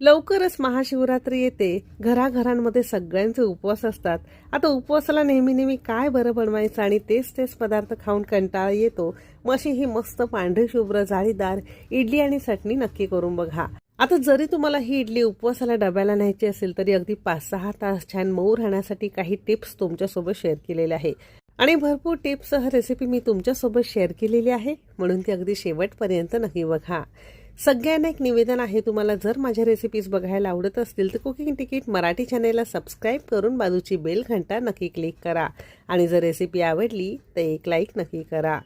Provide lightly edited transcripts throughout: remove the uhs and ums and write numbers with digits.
लवकरच महाशिवरात्री येते. घराघरांमध्ये सगळ्यांचे उपवास असतात. आता उपवासाला नेहमी नेहमी काय बरं बनवायचं आणि तेच तेच पदार्थ खाऊन कंटाळा येतो. मग अशी ही मस्त पांढरी शुभ्र जाळीदार इडली आणि चटणी नक्की करून बघा. आता जरी तुम्हाला ही इडली उपवासाला डब्याला न्यायची असेल तरी अगदी 5-6 तास छान मऊ राहण्यासाठी काही टिप्स तुमच्यासोबत शेअर केलेल्या आहे. आणि भरपूर टिप्ससह रेसिपी मी तुमच्यासोबत शेअर केलेली आहे, म्हणून ती अगदी शेवटपर्यंत नक्की बघा. सगळ्यांना एक निवेदन आहे, तुम्हाला जर माझ्या रेसिपीज बघायला आवडत असतील तर कुकिंग तिकीट मराठी चॅनेलला सबस्क्राईब करून बाजूची बेल घंटा नक्की क्लिक करा. आणि जर रेसिपी आवडली तर एक लाईक नक्की करा.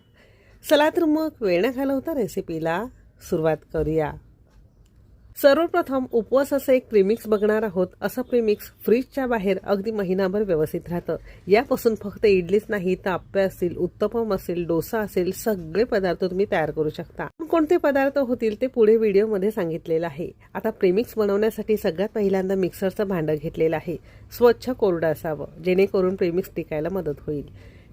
चला तर मग वेळ न घालवता रेसिपीला सुरुवात करूया. सर्वप्रथम उपवासाचं एक प्रीमिक्स बघणार आहोत. असं प्रीमिक्स फ्रीजच्या बाहेर अगदी महिनाभर व्यवस्थित राहतं. यापासून फक्त इडलीच नाही तर आप्पे असतील, उत्तपम असेल, डोसा असेल, सगळे पदार्थ तुम्ही तयार करू शकता. कोणते पदार्थ होतील ते पुढे व्हिडिओमध्ये सांगितलेलं आहे. आता प्रीमिक्स बनवण्यासाठी सगळ्यात पहिल्यांदा मिक्सरचं भांडं घेतलेलं आहे. स्वच्छ कोरडं असावं जेणेकरून प्रीमिक्स टिकायला मदत होईल.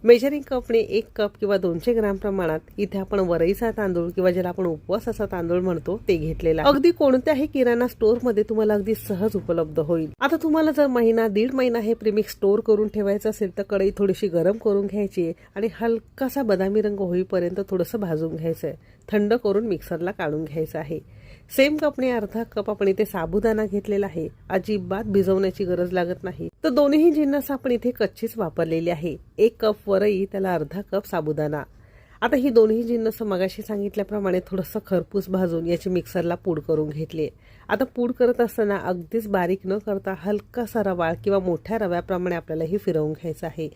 मेजरिंग कपने 1 कप किंवा 200 ग्राम प्रमाणात इथे आपण वरईचा तांदूळ किंवा ज्याला आपण उपवासाचा तांदूळ म्हणतो ते घेतलेला आहे. अगदी कोणत्याही किराणा स्टोअरमध्ये तुम्हाला अगदी सहज उपलब्ध होईल. आता तुम्हाला जर महिना दीड महिना हे प्रीमिक्स स्टोअर करून ठेवायचं असेल तर कढई थोडीशी गरम करून घ्यायची आणि हलकासा बदामी रंग होईपर्यंत थोडंसं भाजून घ्यायचंय. थंड करून मिक्सरला काढून घ्यायचं आहे. सेम कपने अर्धा कप आपण इथे साबुदाणा घेतलेला आहे. अजिबात भिजवण्याची गरज लागत नाही. तर दोन्ही जिन्नस आपण इथे कच्चीच वापरलेली आहे. 1 कप वरई, त्याला अर्धा कप साबुदाणा. आता ही दोन्ही जिन्नस मगाशी सांगितल्याप्रमाणे थोडंसं खरपूस भाजून याची मिक्सरला पूड करून घेतली. आता पूड करत असताना अगदीच बारीक न करता हलकासा रवाळ किंवा मोठ्या रव्याप्रमाणे आपल्याला ही फिरवून घ्यायचं आहे.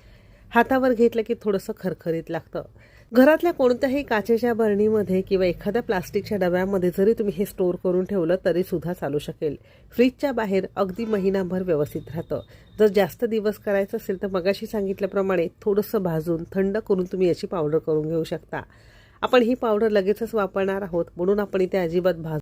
हातावर घेतलं की थोडंसं खरखरीत लागतं. घरातल्या कोणत्याही काचेच्या बरणीमध्ये किंवा एखाद्या प्लास्टिकच्या डब्यामध्ये जरी तुम्ही हे स्टोअर करून ठेवलं तरी सुद्धा चालू शकेल. फ्रीजच्या बाहेर अगदी महिनाभर व्यवस्थित राहतं. जर जास्त दिवस करायचं असेल तर मगाशी सांगितल्याप्रमाणे थोडंसं भाजून थंड करून तुम्ही याची पावडर करून घेऊ शकता. आपण ही पावडर लगेचच वापरणार आहोत म्हणून आपण इथे अजिबात